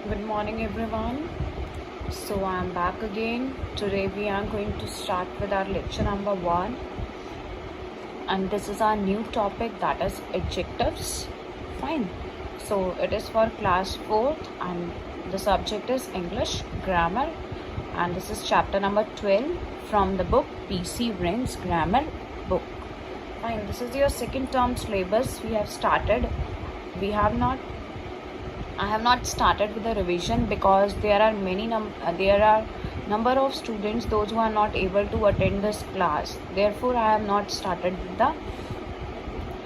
Good morning, everyone. So, I'm back again. Today, we are going to start with our lecture number 1, and this is our new topic, that is adjectives. Fine. So, it is for class 4th, and the subject is English grammar, and this is chapter number 12 from the book P.C. Wren's Grammar Book. Fine. This is your second term syllabus. We have started. I have not started with the revision because there are number of students those who are not able to attend this class. Therefore, I have not started with the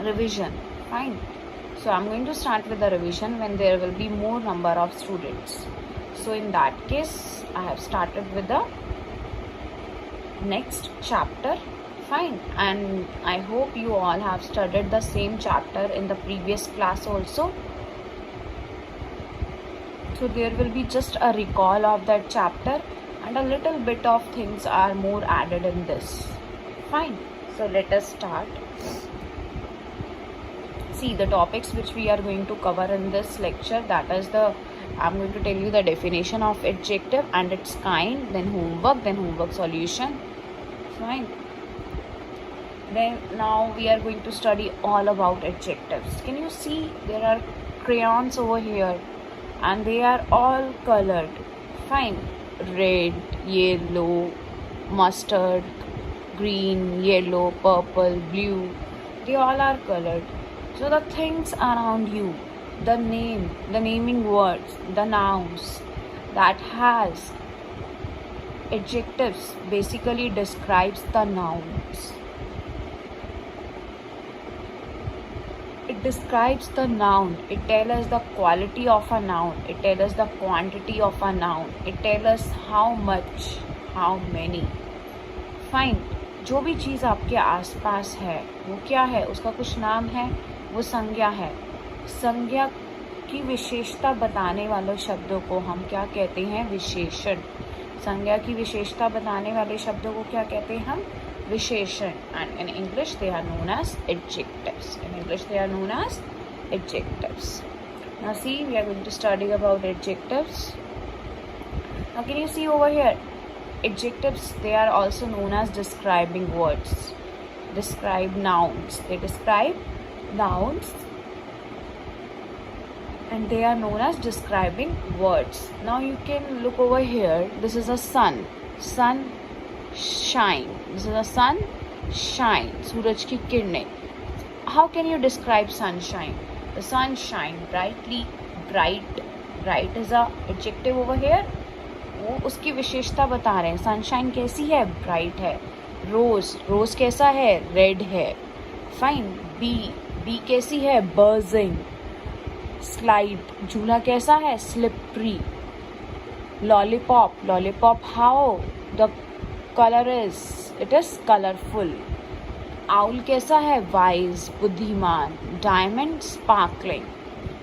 revision. Fine. So I'm going to start with the revision when there will be more number of students. So in that case, I have started with the next chapter. Fine. And I hope you all have studied the same chapter in the previous class also. So there will be just a recall of that chapter and a little bit of things are more added in this. Fine. So let us start. See the topics which we are going to cover in this lecture, that is I'm going to tell you the definition of adjective and its kind, then homework solution. Fine. Then now we are going to study all about adjectives. Can you see there are crayons over here? And they are all colored. Fine. Red, yellow, mustard, green, yellow, purple, blue. They all are colored. So the things around you, the naming words, the nouns that has adjectives basically describes the nouns. It describes the noun. It tells us the quality of a noun. It tells us the quantity of a noun. It tells us how much, how many. Fine. जो भी चीज़ आपके आसपास है वो क्या है, उसका कुछ नाम है, वो संज्ञा है. संज्ञा की विशेषता बताने वाले शब्दों को हम क्या कहते हैं, विशेषण. संज्ञा की विशेषता बताने वाले शब्दों को क्या कहते हैं हम, विशेषण. And in English they are known as adjectives. Now see, we are going to study about adjectives. Now can you see over here, adjectives, they are also known as describing words, describe nouns. They describe nouns and they are known as describing words. Now you can look over here. This is a sun. Shine. This is a sun shine. सूरज की किरणें. How can you describe sunshine? The sun shine brightly. Bright is a adjective over here. वो उसकी विशेषता बता रहे हैं. Sunshine कैसी है, bright है. Rose कैसा है, red है. Fine. Bee कैसी है, buzzing. Slide, झूला कैसा है, slippery. Lollipop, how the color is, it is colorful. Owl कैसा है, wise, बुद्धिमान. Diamond, sparkling.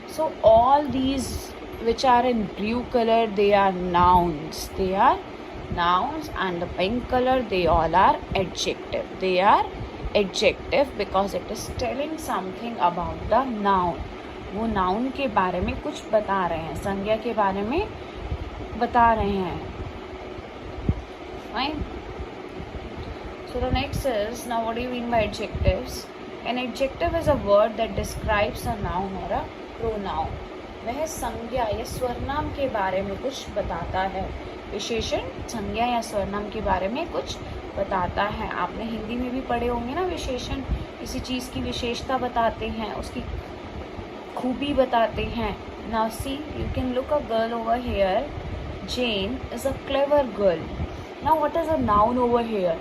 So all these which are in blue color, they are nouns. And the pink color, they all are adjective. They are adjective because it is telling something about the noun. वो noun के बारे में कुछ बता रहे हैं, संज्ञा के बारे में बता रहे हैं. Fine. So the next is, now what do you mean by adjectives? An adjective is a word that describes a noun or a pronoun. वह संज्ञा या स्वरनाम के बारे में कुछ बताता है. विशेषण संज्ञा या स्वरनाम के बारे में कुछ बताता है. आपने हिंदी में भी पढ़े होंगे ना, विशेषण किसी चीज़ की विशेषता बताते हैं, उसकी खूबी बताते हैं. Now see, you can look a girl over here. Jane is a clever girl. Now what is a noun over here?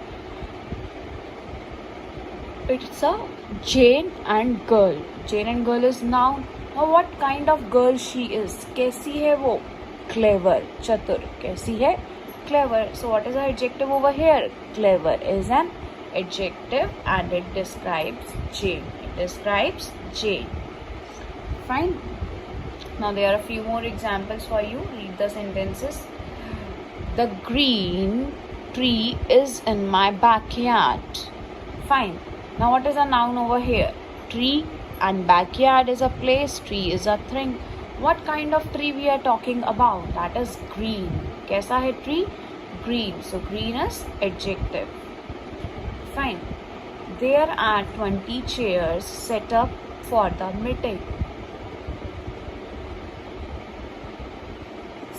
It's a Jane and girl. Jane and girl is noun. Now what kind of girl she is? कैसी है वो? Clever, चतुर. कैसी है? Clever. So what is the adjective over here? Clever is an adjective and it describes Jane. Fine. Now there are a few more examples for you. Read the sentences. The green tree is in my backyard. Fine. Now what is a noun over here? Tree and backyard is a place, tree is a thing. What kind of tree we are talking about? That is green. कैसा है tree? Green. So green is adjective. Fine. There are 20 chairs set up for the meeting.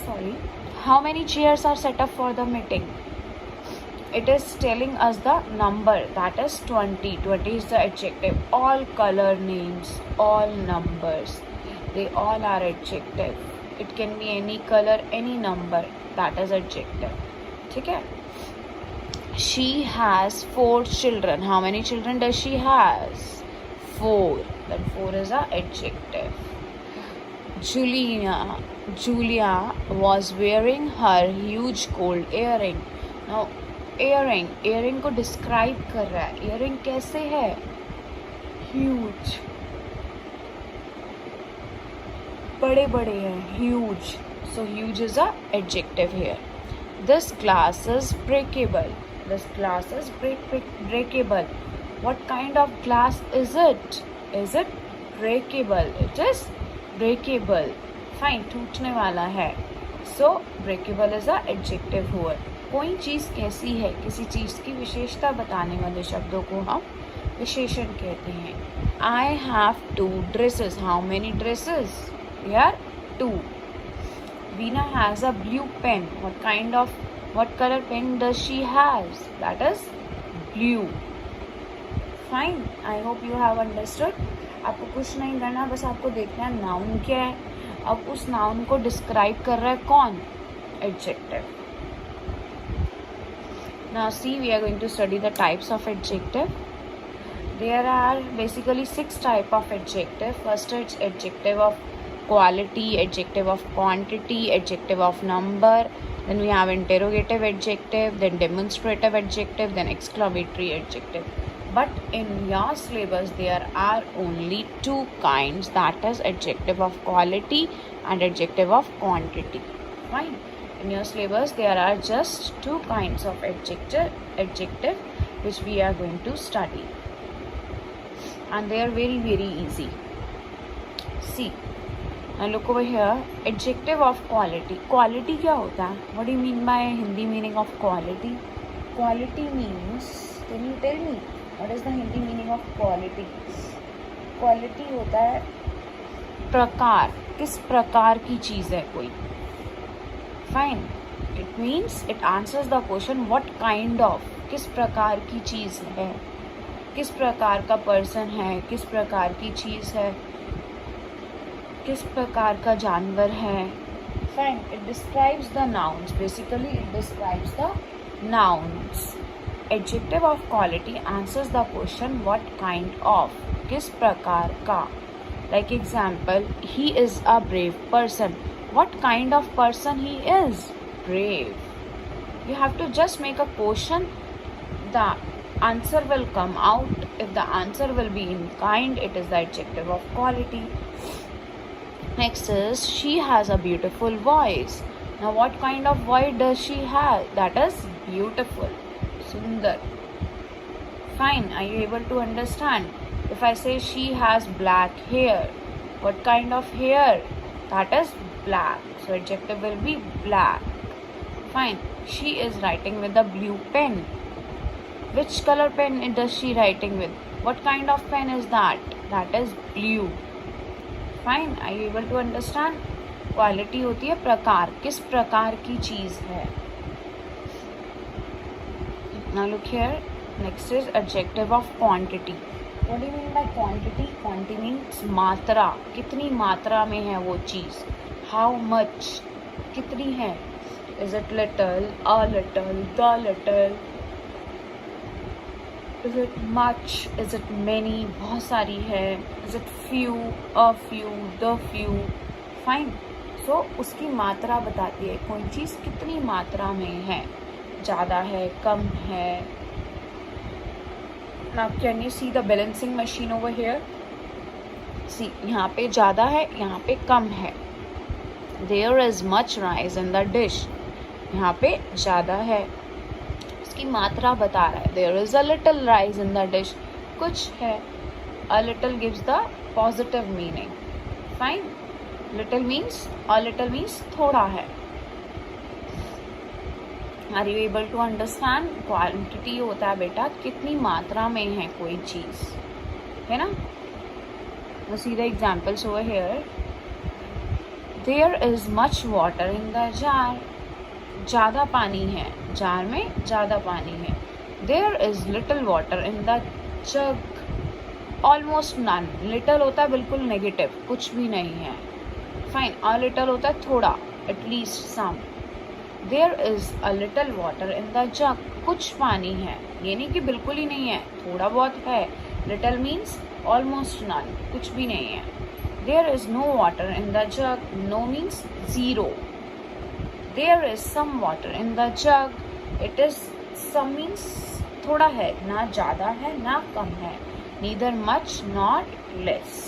Sorry. How many chairs are set up for the meeting? It is telling us the number, that is 20. 20 is the adjective. All color names, all numbers, they all are adjective. It can be any color, any number, that is adjective. ठीक है? She has 4 children. How many children does she has? 4. Then 4 is a adjective. Julia was wearing her huge gold earring. Now earring को describe कर रहा है. earring कैसे है? Huge. बड़े बड़े हैं. Huge. So huge is a adjective here. This glass is breakable. This glass is breakable. What kind of glass is it? Is it breakable? It is breakable. Fine. टूटने वाला है. So breakable is a adjective here. कोई चीज़ कैसी है, किसी चीज़ की विशेषता बताने वाले शब्दों को हम विशेषण कहते हैं. I have 2 dresses. How many dresses? Here 2. Veena has a blue pen. What color pen does she has? That is blue. Fine. I hope you have understood. आपको कुछ नहीं करना, बस आपको देखना है नाउन क्या है. अब उस नाउन को डिस्क्राइब कर रहा है कौन? Adjective. Now see, we are going to study the types of adjective. There are basically 6 types of adjective. First is adjective of quality, adjective of quantity, adjective of number. Then we have interrogative adjective, then demonstrative adjective, then exclamatory adjective. But in your syllabus there are only 2 kinds, that is adjective of quality and adjective of quantity. Fine. In your syllabus there are just 2 kinds of adjective which we are going to study, and they are very easy. See, now look over here. Adjective of quality. Quality क्या होता है? What do you mean by Hindi meaning of quality? Quality means, can you tell me what is the Hindi meaning of quality? Quality होता है प्रकार, किस प्रकार की चीज़ है कोई. Fine. It means it answers the question what kind of, किस प्रकार की चीज़ है, किस प्रकार का पर्सन है, किस प्रकार की चीज़ है, किस प्रकार का जानवर है. Fine. It describes the nouns. Basically it describes the nouns. Adjective of quality answers the question what kind of, किस प्रकार का. Like example, he is a brave person. What kind of person he is? Brave. You have to just make a question. The answer will come out. If the answer will be in kind, it is the adjective of quality. Next is, she has a beautiful voice. Now what kind of voice does she have? That is beautiful. Sundar. Fine. Are you able to understand? If I say she has black hair, what kind of hair? That is black. So adjective will be black. Fine. She is writing with a blue pen. Which color pen does she writing with? What kind of pen is that? That is blue. Fine. Are you able to understand? Quality होती है प्रकार, किस प्रकार की चीज़ है. Now look here. Next is adjective of quantity. What do you mean by quantity? Quantity means मात्रा, कितनी मात्रा में है वो चीज़. How much, कितनी है. Is it little, a little, the little? Is it much? Is it many? बहुत सारी है. Is it few, a few, the few? Fine. So उसकी मात्रा बताती है कोई चीज़ कितनी मात्रा में है. ज़्यादा है, कम है. Now can you see the balancing machine over here? See, यहाँ पे ज़्यादा है, यहाँ पे कम है. There is much rice in the dish. यहाँ पे ज़्यादा है, इसकी मात्रा बता रहा है. There is a little rice in the dish. कुछ है. A little gives the positive meaning. Fine. Little means a little means थोड़ा है. Are you able to understand? Quantity होता है बेटा कितनी मात्रा में है कोई चीज़, है ना. Now see the examples over here. There is much water in the jar. ज़्यादा पानी है, जार में ज़्यादा पानी है. There is little water in the jug. Almost none. Little होता है बिल्कुल नेगेटिव, कुछ भी नहीं है. Fine. A little होता है थोड़ा, at least some. There is a little water in the jug. कुछ पानी है, ये नहीं कि बिल्कुल ही नहीं है, थोड़ा बहुत है. Little means almost none, कुछ भी नहीं है. There is no water in the jug. No means zero. There is some water in the jug. It is some means थोड़ा है, ना ज़्यादा है ना कम है. Neither much not less.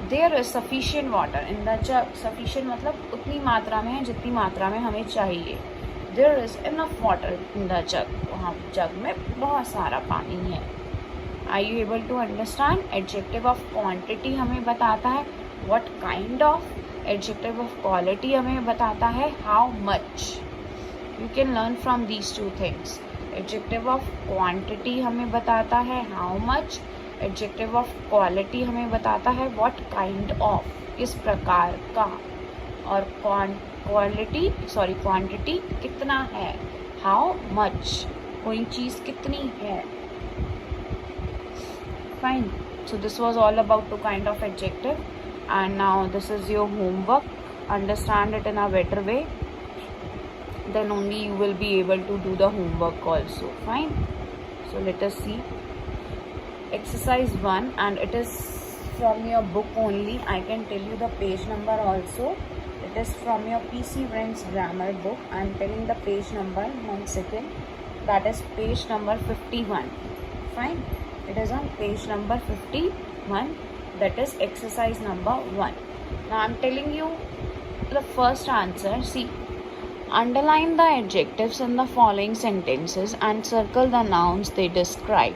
There is sufficient water in the jug. Sufficient मतलब उतनी मात्रा में है जितनी मात्रा में हमें चाहिए. There is enough water in the jug. वहाँ जग में बहुत सारा पानी है. Are you able to understand? Adjective of quantity हमें बताता है what kind of. Adjective of quality हमें बताता है how much. You can learn from these two things. Adjective of quantity हमें बताता है how much. Adjective of quality हमें बताता है what kind of, किस प्रकार का. और quantity कितना है, how much, कोई चीज़ कितनी है. Fine. So this was all about two kind of adjective, and now this is your homework. Understand it in a better way, then only you will be able to do the homework also. Fine. So let us see exercise 1, and it is from your book only. I can tell you the page number also. It is from your PC Friends grammar book. I am telling the page number. 1 second. That is page number 51. Fine. It is on page number 51. That is exercise number 1. Now I am telling you the first answer. See, underline the adjectives in the following sentences and circle the nouns they describe.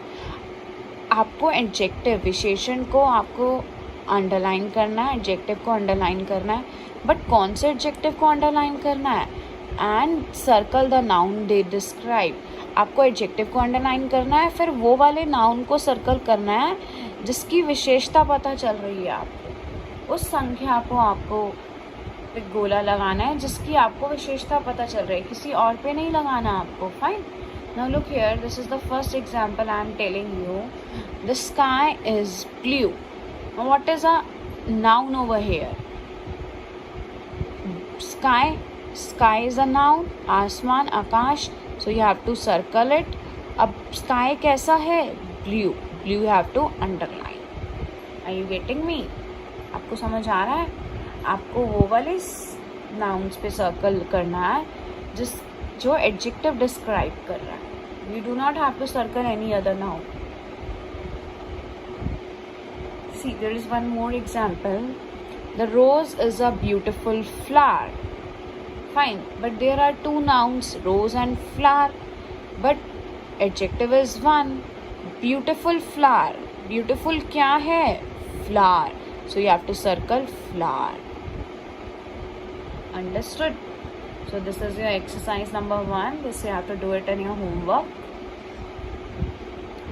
आपको adjective विशेषण को आपको underline करना है, adjective को underline करना है, but कौन से adjective को underline करना है? And circle the noun they describe. आपको एडजेक्टिव को अंडरलाइन करना है, फिर वो वाले नाउन को सर्कल करना है जिसकी विशेषता पता चल रही है आपको. उस संख्या को आपको एक गोला लगाना है जिसकी आपको विशेषता पता चल रही है, किसी और पे नहीं लगाना आपको. Fine. Now look here, this is the first example I am telling you. The sky is blue. What is a noun over here? Sky is a noun. आसमान, आकाश. So you have to circle it. अब sky कैसा है? Blue. Blue you have to underline. Are you getting me? आपको समझ आ रहा है? आपको वो वाले nouns पे circle करना है जो adjective describe कर रहा है. You do not have to circle any other noun. See, there is one more example. The rose is a beautiful flower. Fine, but there are two nouns, rose and flower, but adjective is one. Beautiful flower. Beautiful क्या है? Flower. So you have to circle flower. Understood? So this is your exercise number 1. This you have to do it in your homework.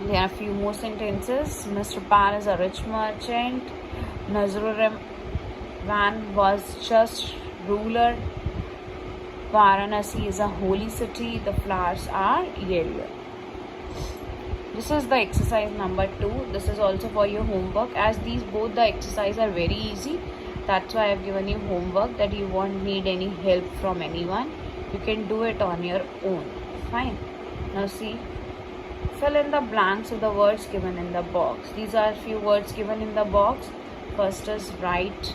There are a few more sentences. Mr. Pan is a rich merchant. Nazruvan was just ruler. Varanasi is a holy city. The flowers are yellow. This is the exercise number 2. This is also for your homework. As these both the exercises are very easy, that's why I have given you homework, that you won't need any help from anyone. You can do it on your own. Fine. Now see, fill in the blanks of the words given in the box. These are few words given in the box. First is right,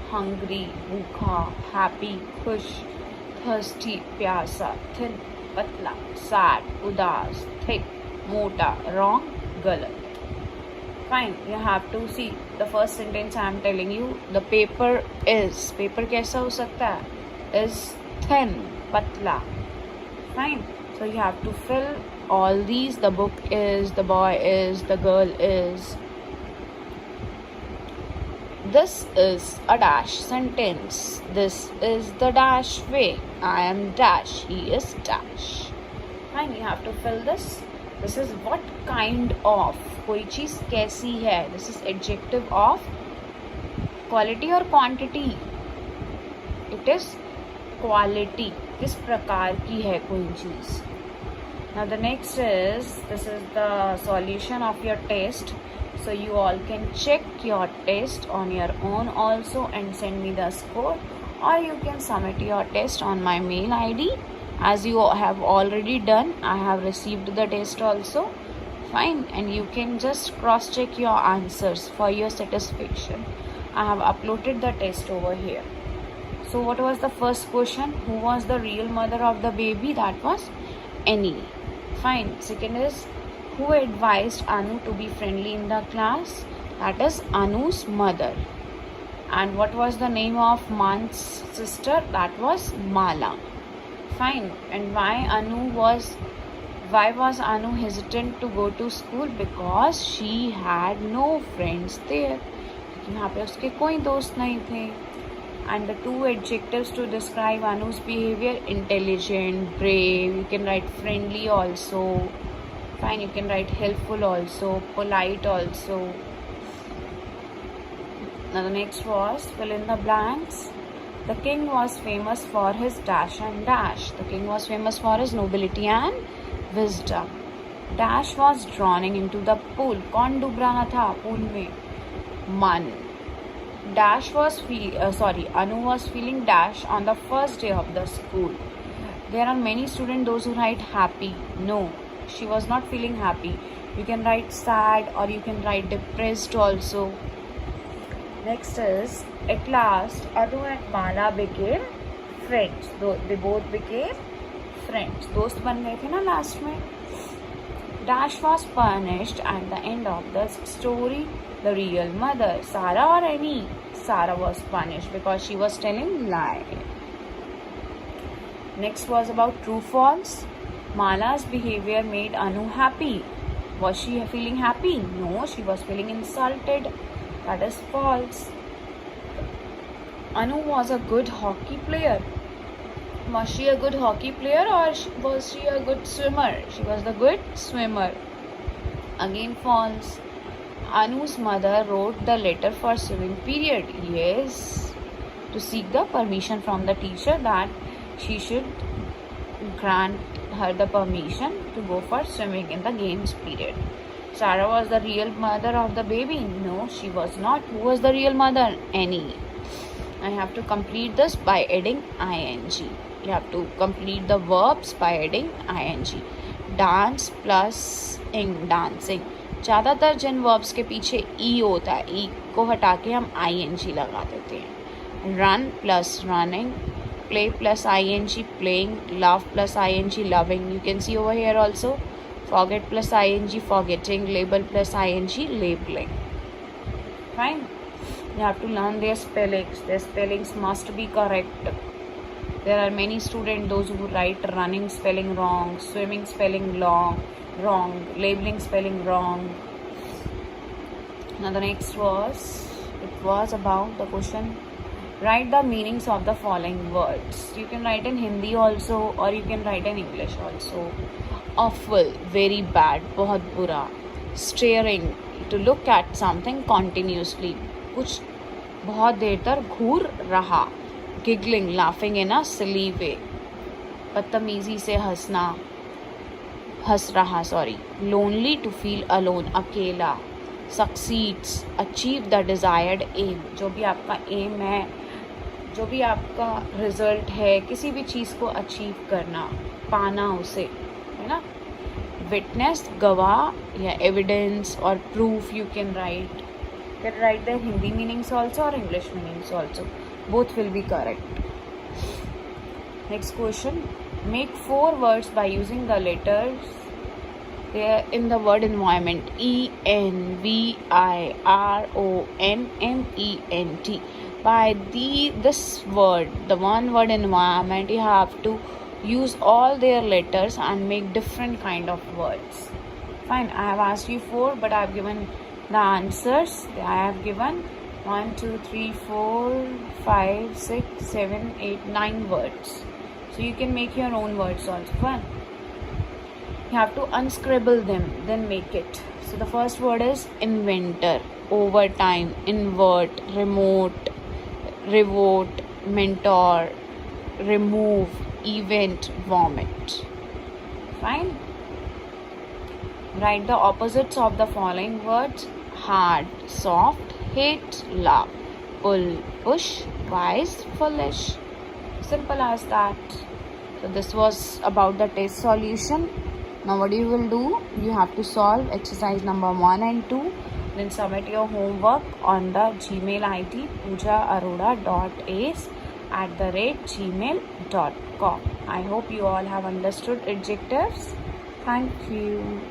hungry, bhukha, happy, khush, thirsty, प्यासा, thin, पतला, sad, उदास, thick, मोटा, wrong, गलत. Fine. You have to see the first sentence I am telling you. The paper is. Paper कैसा हो सकता है? Is thin, पतला. Fine. So you have to fill all these. The book is, the boy is, the girl is. This is a dash sentence. This is the dash way. I am dash. He is dash. Fine, you have to fill this. This is what kind of. कोई चीज़ कैसी है. This is adjective of quality or quantity. It is quality. किस प्रकार की है कोई चीज़. Now the next is, this is the solution of your test. So you all can check your test on your own also and send me the score, or you can submit your test on my mail ID as you have already done. I have received the test also. Fine, and you can just cross check your answers for your satisfaction. I have uploaded the test over here. So what was the first question? Who was the real mother of the baby? That was Annie. Fine. Second is, who advised Anu to be friendly in the class? That is Anu's mother. And what was the name of Man's sister? That was Mala. Fine. And why was Anu hesitant to go to school? Because she had no friends there. यहाँ पे उसके कोई दोस्त नहीं थे. And the two adjectives to describe Anu's behavior: intelligent, brave. You can write friendly also. Fine, you can write helpful also, polite also. Now the next was, fill in the blanks. The king was famous for his dash and dash. The king was famous for his nobility and wisdom. Dash was drowning into the pool. कौन डूब रहा था pool में? Man. Anu was feeling dash on the first day of the school. There are many students those who write happy. No, she was not feeling happy. You can write sad or you can write depressed also. Next is, at last Anu and Mala became friends. They both became friends. दोस्त बन गए थे ना last में. Dash was punished at the end of the story. The real mother, Sarah or Annie? Sarah was punished because she was telling lie. Next was about true false. Mala's behavior made Anu happy. Was she feeling happy? No, she was feeling insulted. That is false. Anu was a good hockey player. Was she a good hockey player or was she a good swimmer? She was the good swimmer. Again false. Anu's mother wrote the letter for swimming period. Yes, to seek the permission from the teacher that she should grant her the permission to go for swimming in the games period. Sarah was the real mother of the baby. No, she was not. Who was the real mother? Annie. I have to complete this by adding ing. You have to complete the verbs by adding ing. Dance plus ing, dancing. ज़्यादातर जिन verbs के पीछे ई होता है, ई को हटा के हम ing लगा देते हैं. Run plus running, play plus ing playing, love plus ing loving. You can see over here also. Forget plus ing forgetting, label plus ing labelling. Fine. You have to learn their spellings. Their spellings must be correct. There are many students those who write running spelling wrong, swimming spelling wrong, labeling spelling wrong. Now the next was about the question, write the meanings of the following words. You can write in Hindi also or you can write in English also. Awful, very bad, बहुत बुरा. Staring, to look at something continuously, कुछ बहुत देर तक घूर रहा. Giggling, laughing in a silly way, बदतमीजी से हंस रहा. Lonely, to feel alone, अकेला. Succeeds, achieve the desired aim. जो भी आपका aim है, जो भी आपका result है, किसी भी चीज़ को achieve करना, पाना उसे, है ना. Witness, गवाह या evidence or proof. You can write the Hindi meanings also or English meanings also. Both will be correct. Next question. Make 4 words by using the letters there in the word environment. ENVIRONMENT. By this word, the one word environment, you have to use all their letters and make different kind of words. Fine. I have asked you 4, but I have given the answers. I have given 1, 2, 3, 4, 5, 6, 7, 8, 9 words. So you can make your own words also. Fine. You have to unscribble them, then make it. So the first word is inventor, overtime, invert, remote, revolt, mentor, remove, event, vomit. Fine. Write the opposites of the following words: hard, soft, hate, love, pull, push, wise, foolish. Simple as that. So this was about the test solution. Now what you will do, you have to solve exercise number 1 and 2, then submit your homework on the Gmail ID poojaarora.ace@gmail.com. I hope you all have understood adjectives. Thank you.